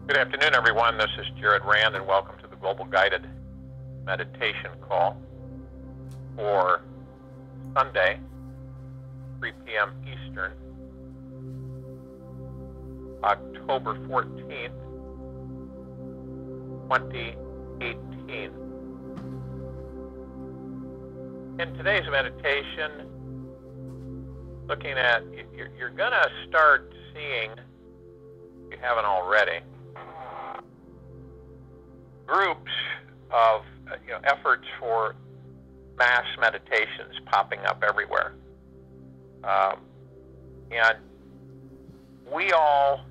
Good afternoon, everyone. This is Jared Rand, and welcome to the Global Guided Meditation Call for Sunday, 3 p.m. Eastern, October 14th, 2018. In today's meditation, looking at, you're going to start seeing, if you haven't already, groups of efforts for mass meditations popping up everywhere. And we all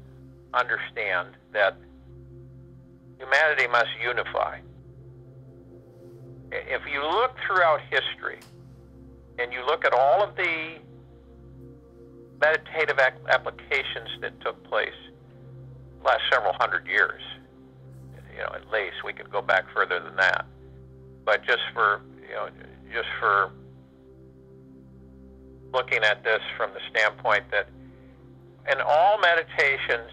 understand that humanity must unify. If you look throughout history and you look at all of the meditative applications that took place the last several hundred years, at least, we could go back further than that. But just for looking at this from the standpoint that in all meditations,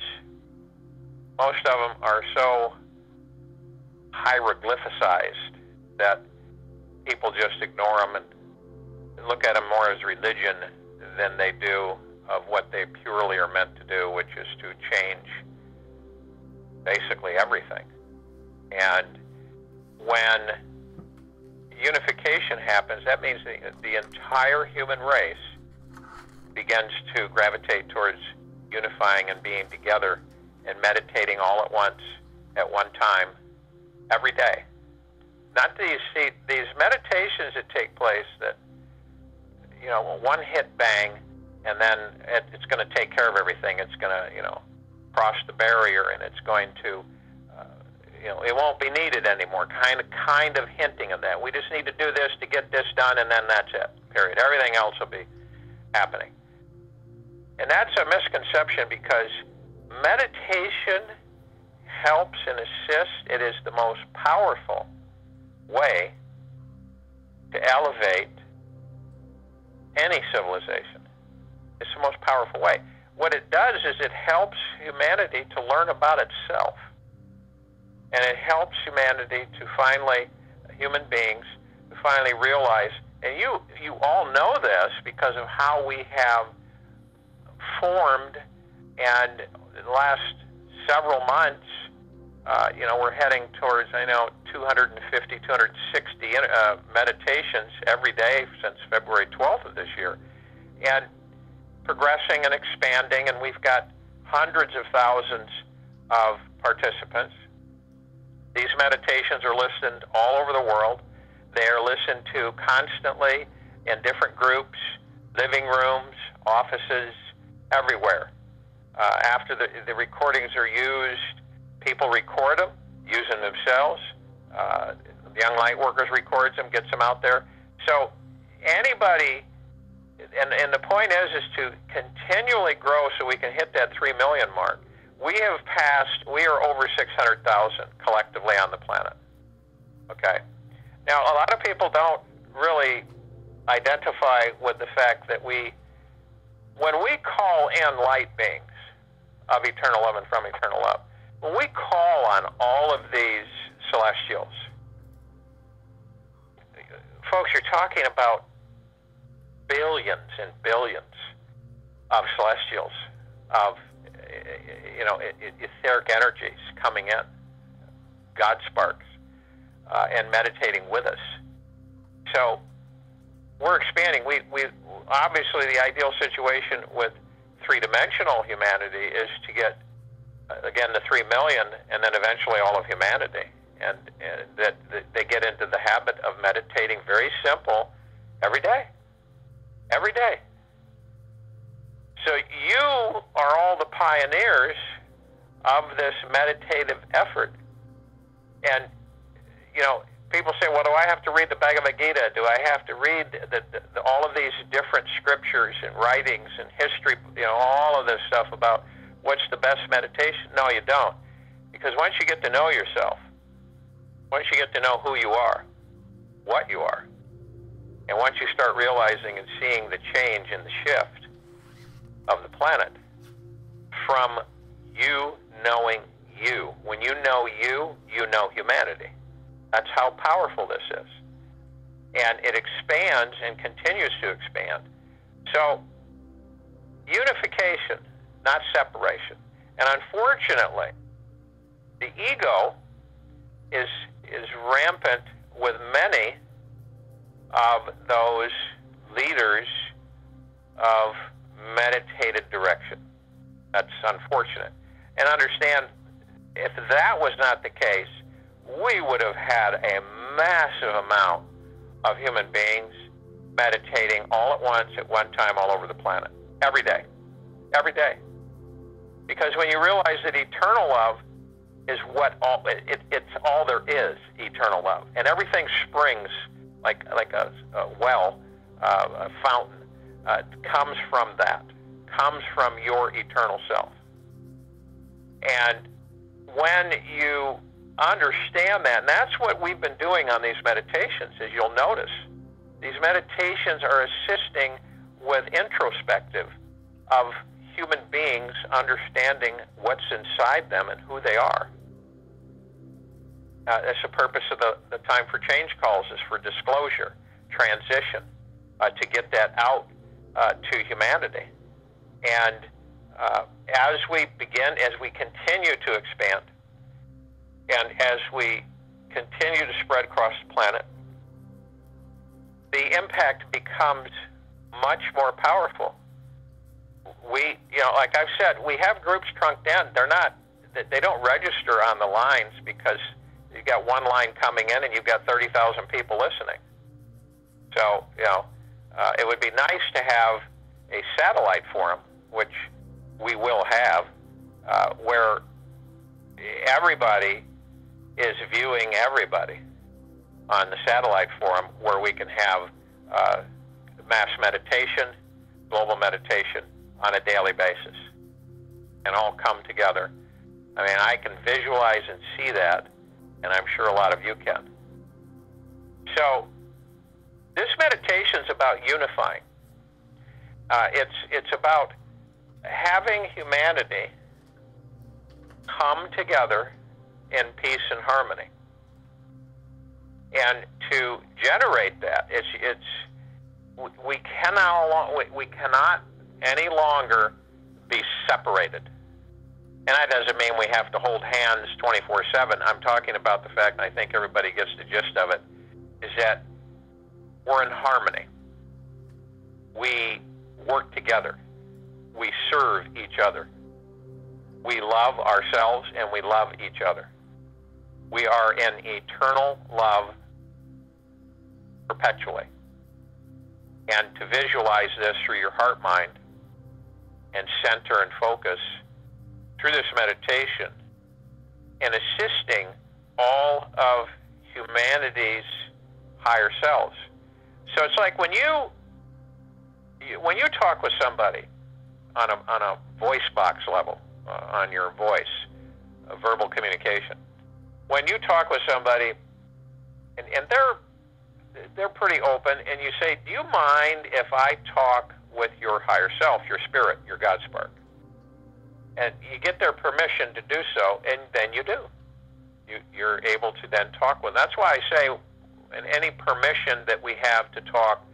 most of them are so hieroglyphicized that people just ignore them and look at them more as religion than they do of what they purely are meant to do, which is to change basically everything. And when unification happens, that means the entire human race begins to gravitate towards unifying and being together and meditating all at once, at one time, every day. Not these meditations that take place that, one hit bang, and then it's going to take care of everything. It's going to, cross the barrier, and it's going to, it won't be needed anymore, kind of hinting of that. We just need to do this to get this done, and then that's it, period. Everything else will be happening. And that's a misconception, because meditation helps and assists. It is the most powerful way to elevate any civilization. It's the most powerful way. What it does is it helps humanity to learn about itself. And it helps humanity to finally, human beings, to finally realize, and you all know this because of how we have formed, and in the last several months, we're heading towards, 250, 260 meditations every day since February 12th of this year, and progressing and expanding, and we've got hundreds of thousands of participants. These meditations are listened all over the world. They are listened to constantly in different groups, living rooms, offices, everywhere. After the recordings are used, people record them, use them themselves. Young Lightworkers records them, gets them out there. So anybody, and the point is to continually grow so we can hit that 3 million mark. We are over 600,000 collectively on the planet. Okay? Now, a lot of people don't really identify with the fact that when we call in light beings of eternal love and from eternal love, when we call on all of these celestials, folks, you're talking about billions and billions of celestials, of etheric energies coming in, God sparks, and meditating with us. So we're expanding. We obviously, the ideal situation with three-dimensional humanity is to get, again, the 3 million, and then eventually all of humanity, and that they get into the habit of meditating very simple every day. Every day. So you are all the pioneers of this meditative effort. And, people say, well, do I have to read the Bhagavad Gita? Do I have to read all of these different scriptures and writings and history, all of this stuff about what's the best meditation? No, you don't. Because once you get to know yourself, once you get to know who you are, what you are, and once you start realizing and seeing the change and the shift of the planet from you knowing you. When you know you, you know humanity. That's how powerful this is. And it expands and continues to expand. So, unification, not separation. And unfortunately, the ego is rampant with many of those leaders of meditated direction. That's unfortunate. And understand, if that was not the case, we would have had a massive amount of human beings meditating all at once, at one time, all over the planet. Every day. Every day. Because when you realize that eternal love is what it's all there is, eternal love. And everything springs like a well, a fountain, comes from that, comes from your eternal self. And when you understand that, and that's what we've been doing on these meditations, as you'll notice. These meditations are assisting with introspective of human beings understanding what's inside them and who they are. That's the purpose of the Time for Change calls, is for disclosure, transition, to get that out to humanity. And as we continue to expand, and as we continue to spread across the planet, the impact becomes much more powerful. We, like I've said, we have groups trunked in. They don't register on the lines because you've got one line coming in and you've got 30,000 people listening. So, it would be nice to have a satellite forum, which we will have, where everybody is viewing everybody on the satellite forum, where we can have mass meditation, global meditation on a daily basis, and all come together. I mean, I can visualize and see that, and I'm sure a lot of you can. So, this meditation is about unifying. It's about having humanity come together in peace and harmony. And to generate that, we cannot any longer be separated. And that doesn't mean we have to hold hands 24/7. I'm talking about the fact, and I think everybody gets the gist of it, is that we're in harmony. We work together. We serve each other. We love ourselves and we love each other. We are in eternal love perpetually. And to visualize this through your heart mind and center and focus through this meditation and assisting all of humanity's higher selves. So it's like when you talk with somebody on a voice box level, on your voice, verbal communication. When you talk with somebody, and they're pretty open, and you say, "Do you mind if I talk with your higher self, your spirit, your God spark?" And you get their permission to do so, and then you do. You're able to then talk with them. That's why I say, in any permission that we have to talk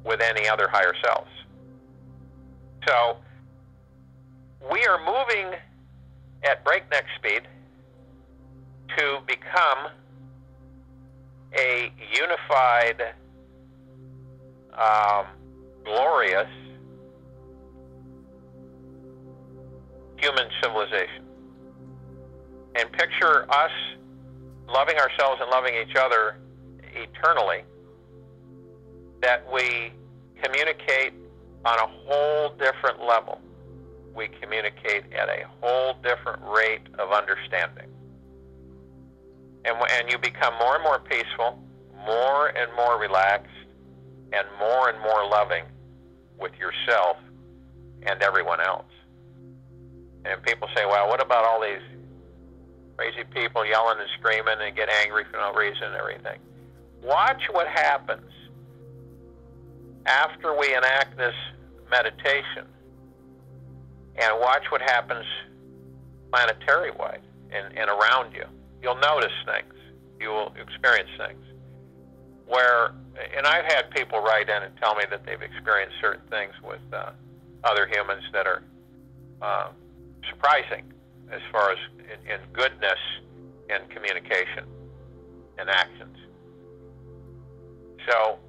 with any other higher selves. So, we are moving at breakneck speed to become a unified, glorious human civilization. And picture us loving ourselves and loving each other eternally, that we communicate on a whole different level. We communicate at a whole different rate of understanding. And you become more and more peaceful, more and more relaxed, and more loving with yourself and everyone else. And people say, well, what about all these crazy people yelling and screaming and get angry for no reason and everything? Watch what happens after we enact this meditation, and watch what happens planetary-wide. and around you. You'll notice things. You will experience things. And I've had people write in and tell me that they've experienced certain things with other humans that are surprising as far as in goodness and communication and actions. So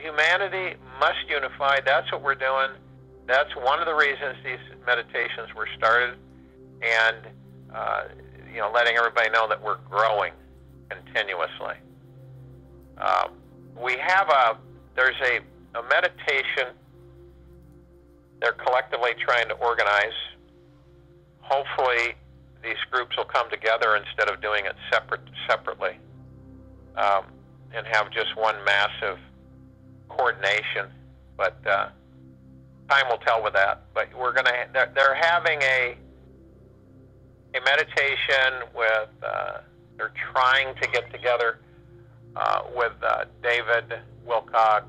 humanity must unify. That's what we're doing. That's one of the reasons these meditations were started, and letting everybody know that we're growing continuously. There's a meditation they're collectively trying to organize. Hopefully these groups will come together instead of doing it separately, and have just one massive coordination. But time will tell with that. But they're having a meditation with, they're trying to get together with David Wilcock,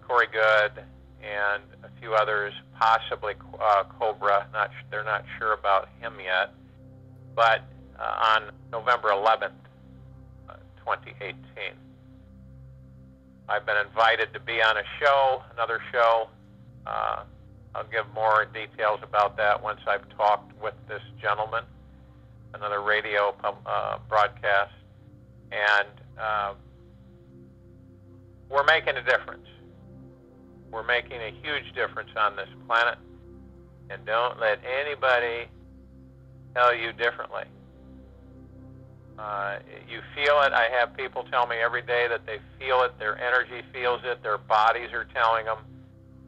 Corey Good, and a few others, possibly Cobra. They're not sure about him yet. But on November 11th, 2018. I've been invited to be on another show. I'll give more details about that once I've talked with this gentleman, another radio broadcast. And we're making a difference. We're making a huge difference on this planet. And don't let anybody tell you differently. You feel it. I have people tell me every day that they feel it. Their energy feels it. Their bodies are telling them.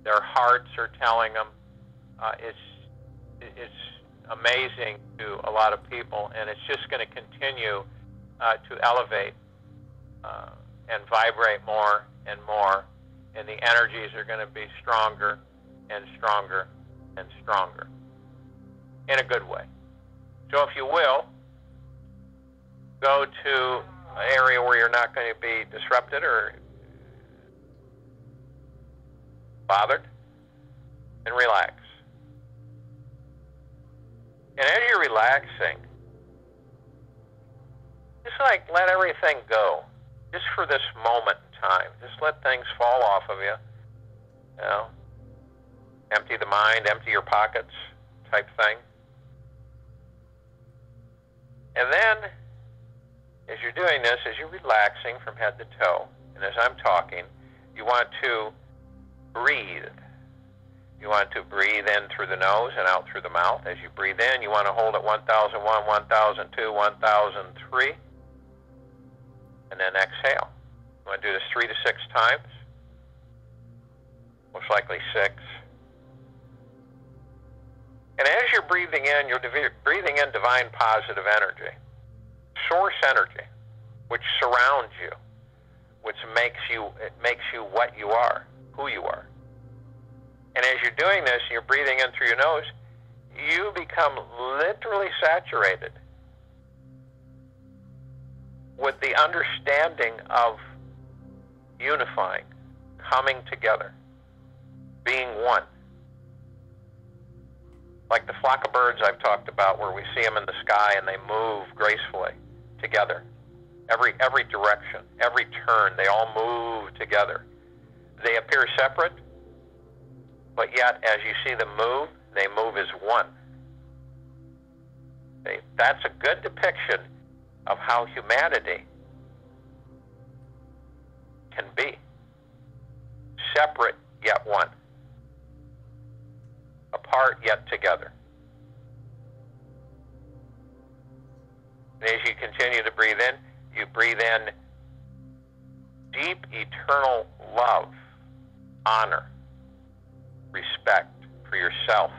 Their hearts are telling them. It's amazing to a lot of people, and it's just going to continue to elevate and vibrate more and more, and the energies are going to be stronger and stronger and stronger in a good way. So if you will, go to an area where you're not going to be disrupted or bothered, and relax. And as you're relaxing, just let everything go, just for this moment in time. Just let things fall off of you. Empty the mind, empty your pockets, type thing. And then, as you're doing this, as you're relaxing from head to toe, and as I'm talking, you want to breathe. You want to breathe in through the nose and out through the mouth. As you breathe in, you want to hold at 1001, 1002, 1003, and then exhale. You want to do this 3 to 6 times, most likely 6. And as you're breathing in, you're breathing in divine positive energy, source energy, which surrounds you, which makes you what you are, who you are. And as you're doing this, you're breathing in through your nose, you become literally saturated with the understanding of unifying, coming together, being one. Like the flock of birds I've talked about, where we see them in the sky and they move gracefully together. Every direction, every turn, they all move together. They appear separate, but yet as you see them move, they move as one. Okay? That's a good depiction of how humanity can be. Separate yet one. Apart yet together. And as you continue to breathe in, you breathe in deep, eternal love, honor, respect for yourself,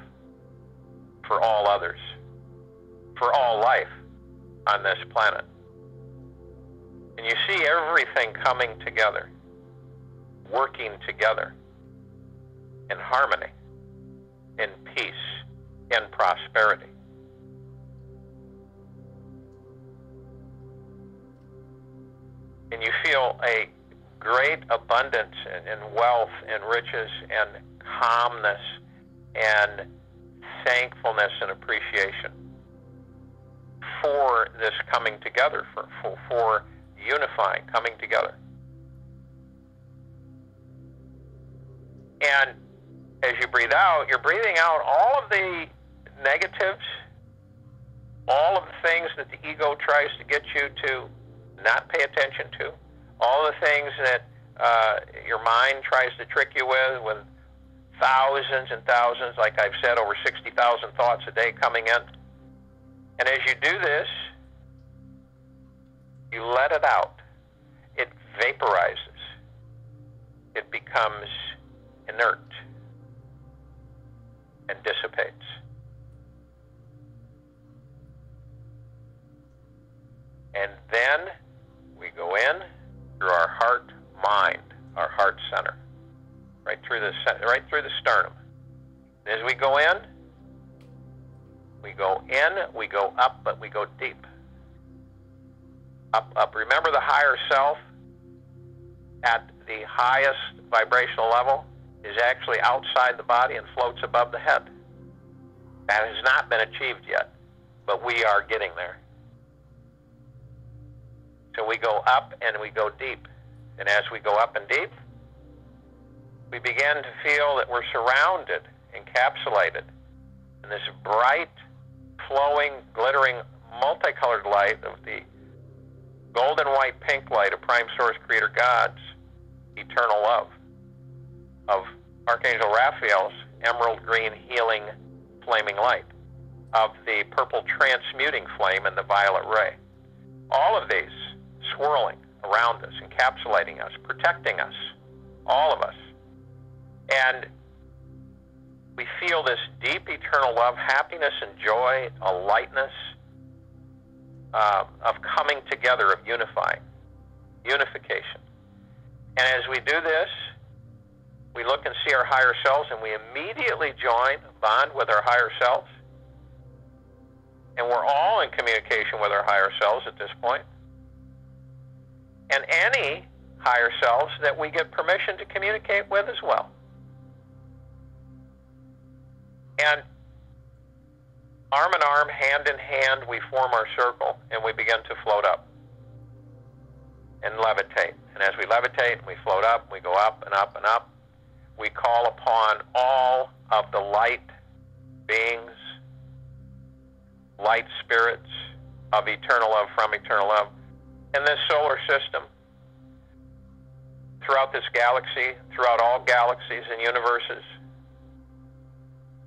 for all others, for all life on this planet. And you see everything coming together, working together in harmony, in peace, in prosperity. And you feel a great abundance and wealth and riches and calmness and thankfulness and appreciation for this coming together, for unifying, coming together. And as you breathe out, you're breathing out all of the negatives, all of the things that the ego tries to get you to not pay attention to, all the things that your mind tries to trick you with thousands and thousands, like I've said, over 60,000 thoughts a day coming in. And as you do this, you let it out. It vaporizes. It becomes inert and dissipates. And then we go in through our heart mind, our heart center, right through the sternum. And as we go in, we go up, but we go deep. Up, up. Remember, the higher self at the highest vibrational level is actually outside the body and floats above the head. That has not been achieved yet, but we are getting there. So we go up and we go deep. And as we go up and deep, we begin to feel that we're surrounded, encapsulated in this bright, flowing, glittering, multicolored light of the golden white pink light of Prime Source Creator God's eternal love, of Archangel Raphael's emerald green healing flaming light, of the purple transmuting flame and the violet ray. All of these swirling around us, encapsulating us, protecting us, all of us. And we feel this deep eternal love, happiness and joy, a lightness of coming together, of unifying, unification. And as we do this, we look and see our higher selves, and we immediately join, bond with our higher selves. And we're all in communication with our higher selves at this point. And any higher selves that we get permission to communicate with as well. And arm in arm, hand in hand, we form our circle, and we begin to float up and levitate. And as we levitate, we float up, we go up and up and up. We call upon all of the light beings, light spirits of eternal love, from eternal love, in this solar system, throughout this galaxy, throughout all galaxies and universes.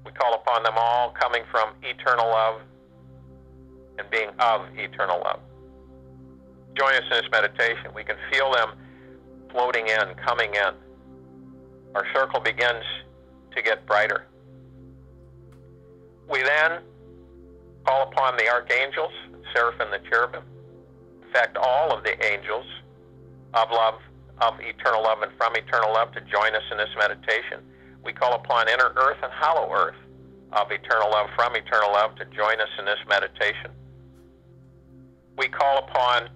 We call upon them all coming from eternal love and being of eternal love. Join us in this meditation. We can feel them floating in, coming in. Our circle begins to get brighter. We then call upon the archangels, seraphim, the cherubim. In fact, all of the angels of love, of eternal love and from eternal love, to join us in this meditation. We call upon inner earth and hollow earth of eternal love, from eternal love, to join us in this meditation. We call upon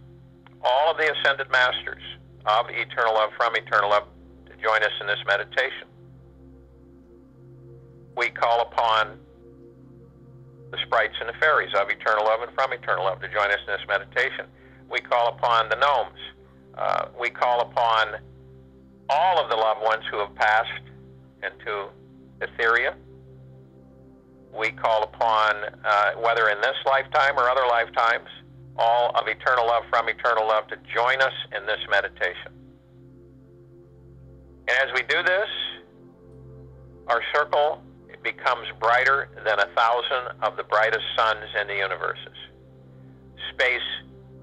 all of the ascended masters of eternal love, from eternal love, to join us in this meditation. We call upon the sprites and the fairies of eternal love and from eternal love to join us in this meditation. We call upon the gnomes. We call upon all of the loved ones who have passed into Etheria. We call upon, whether in this lifetime or other lifetimes, all of eternal love, from eternal love, to join us in this meditation. And as we do this, our circle becomes brighter than 1,000 of the brightest suns in the universes. Space,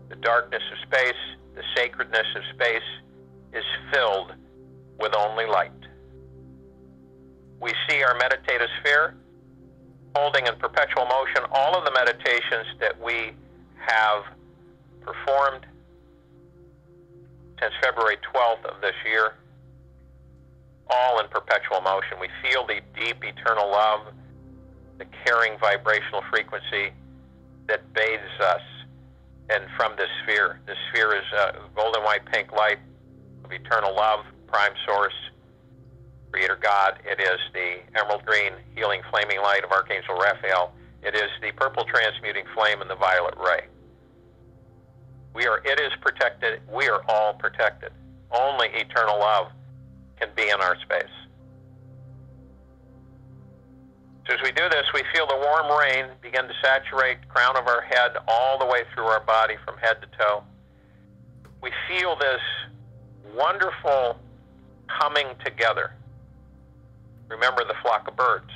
the darkness of space, the sacredness of space is filled with only light. We see our meditative sphere holding in perpetual motion all of the meditations that we have performed since February 12th of this year, all in perpetual motion. We feel the deep eternal love, the caring vibrational frequency that bathes us and from this sphere. This sphere is golden white pink light of eternal love, prime source, Creator God. It is the emerald green healing flaming light of Archangel Raphael. It is the purple transmuting flame and the violet ray. It is protected. We are all protected. Only eternal love can be in our space. So as we do this, we feel the warm rain begin to saturate the crown of our head all the way through our body from head to toe. We feel this wonderful coming together. Remember the flock of birds.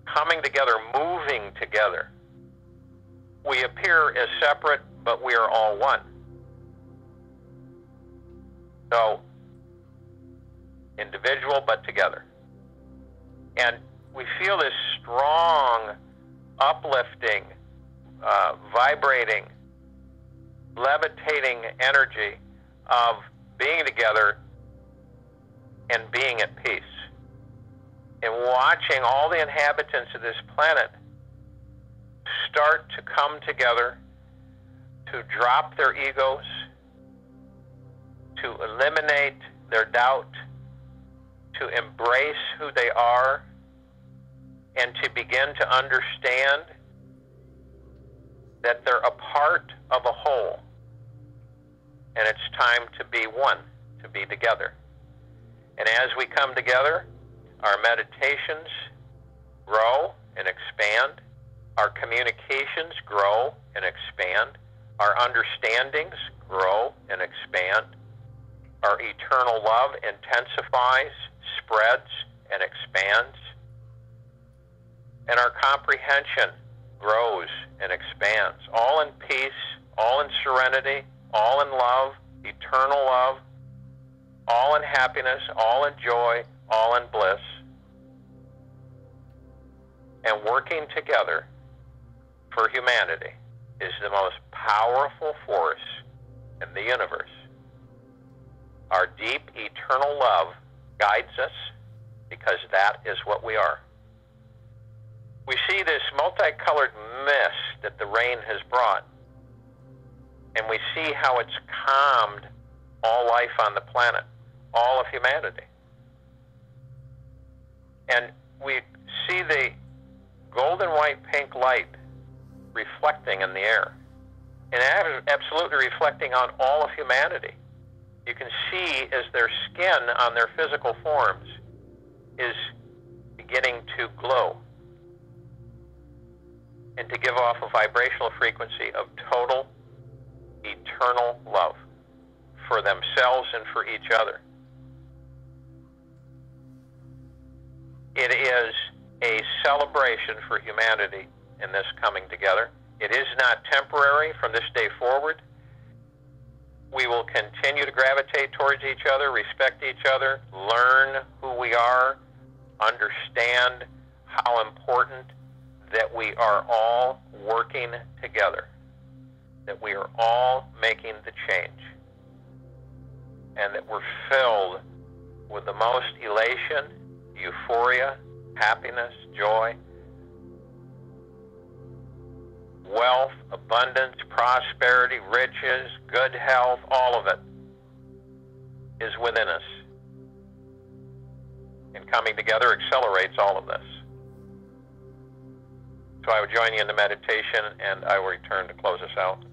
Coming together, moving together. We appear as separate, but we are all one. So, individual but together. And we feel this strong, uplifting, vibrating, levitating energy of being together and being at peace. And watching all the inhabitants of this planet start to come together, to drop their egos, to eliminate their doubt, to embrace who they are, and to begin to understand that they're a part of a whole. And it's time to be one, to be together. And as we come together, our meditations grow and expand. Our communications grow and expand. Our understandings grow and expand. Our eternal love intensifies, spreads, and expands. And our comprehension grows and expands, all in peace, all in serenity, all in love, eternal love, all in happiness, all in joy, all in bliss, and working together for humanity is the most powerful force in the universe. Our deep, eternal love guides us because that is what we are. We see this multicolored mist that the rain has brought, and we see how it's calmed all life on the planet, all of humanity. And we see the golden white pink light reflecting in the air, and absolutely reflecting on all of humanity. You can see as their skin on their physical forms is beginning to glow and to give off a vibrational frequency of total, eternal love for themselves and for each other. It is a celebration for humanity in this coming together. It is not temporary from this day forward. We will continue to gravitate towards each other, respect each other, learn who we are, understand how important that we are all working together, that we are all making the change, and that we're filled with the most elation, euphoria, happiness, joy, wealth, abundance, prosperity, riches, good health, all of it is within us. And coming together accelerates all of this. So I would join you in the meditation, and I will return to close us out.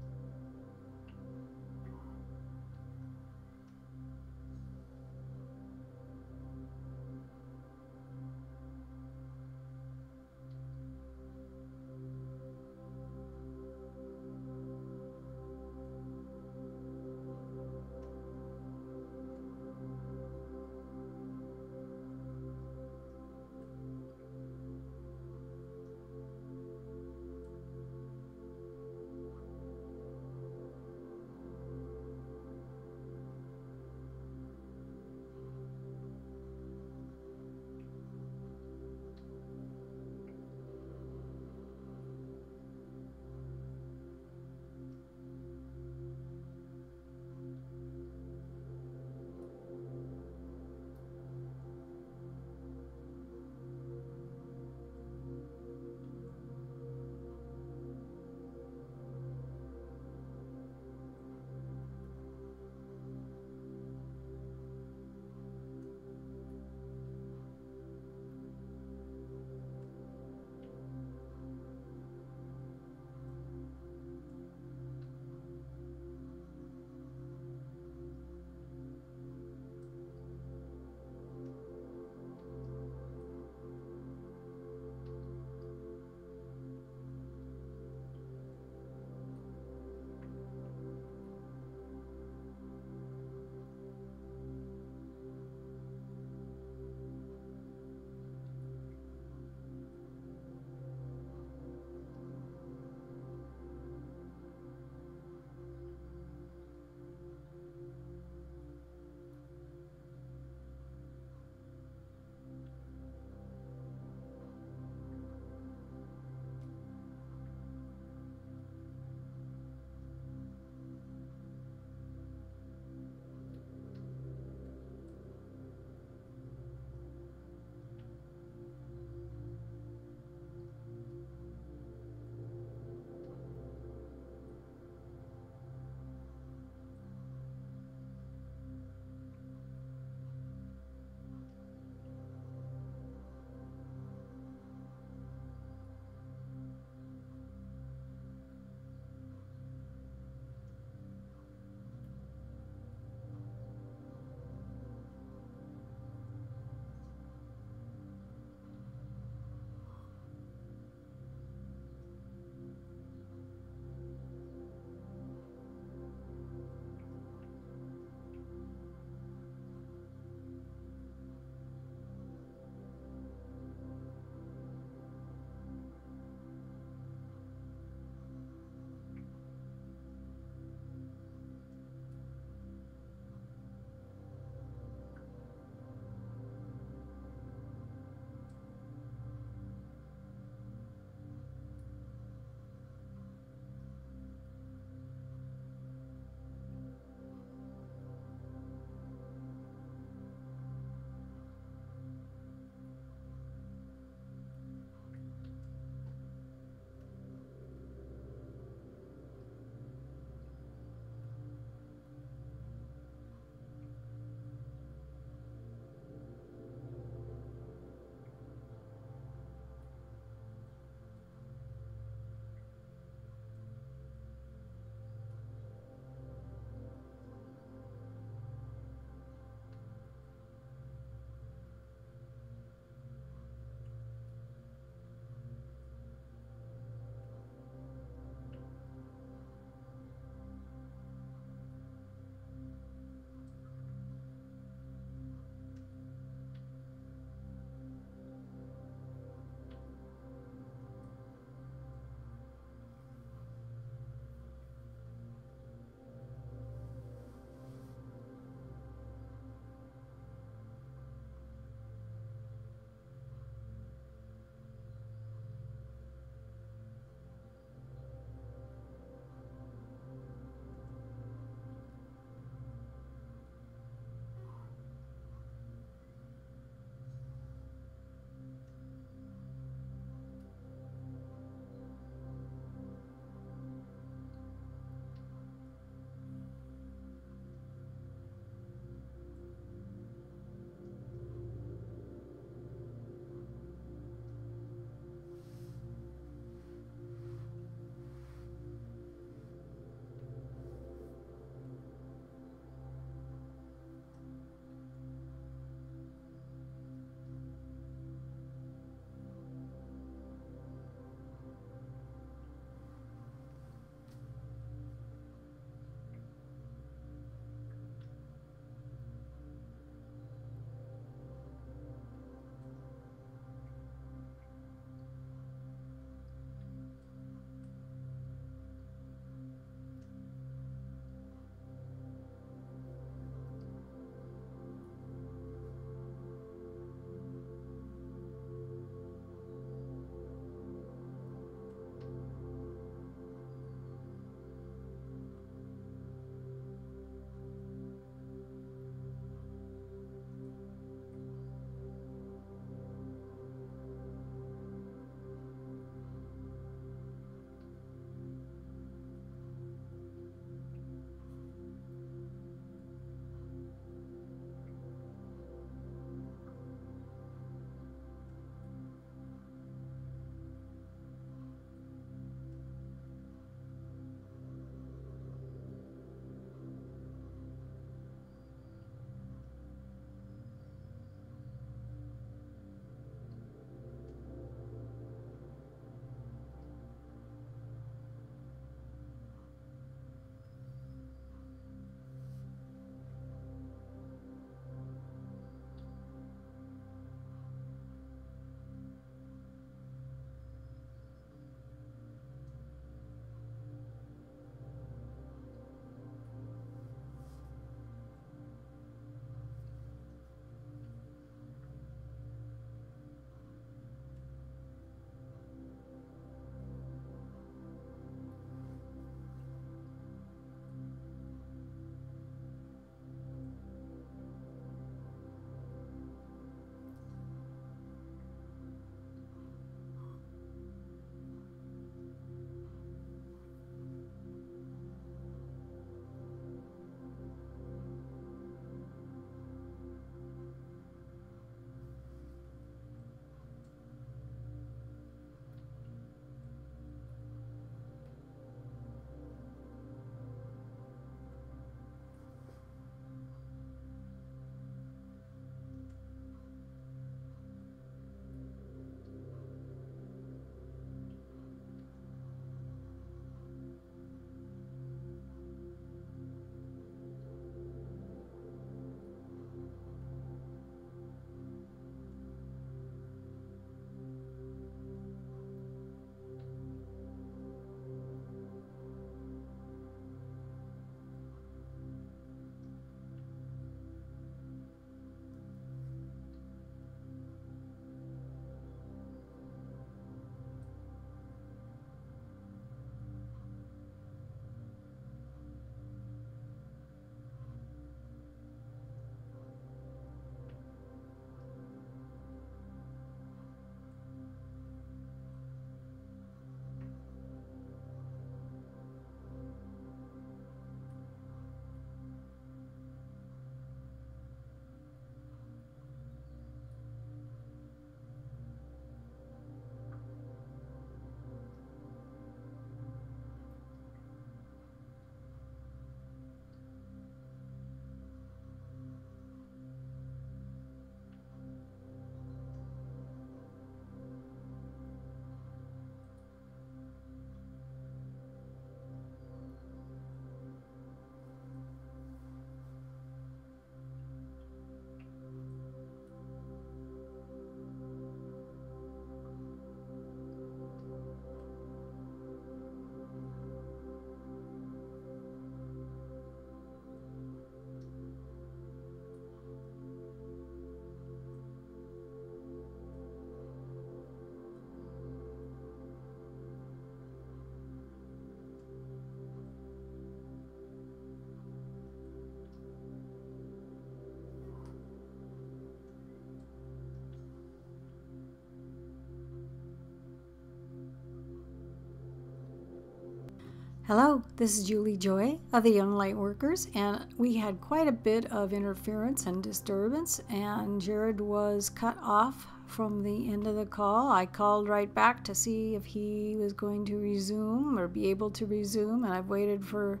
Hello, this is Julie Joy of the Young Lightworkers, and we had quite a bit of interference and disturbance, and Jared was cut off from the end of the call. I called right back to see if he was going to resume or be able to resume, and I've waited for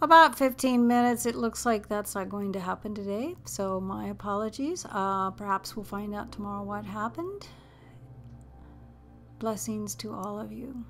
about 15 minutes. It looks like that's not going to happen today, so my apologies. Perhaps we'll find out tomorrow what happened. Blessings to all of you.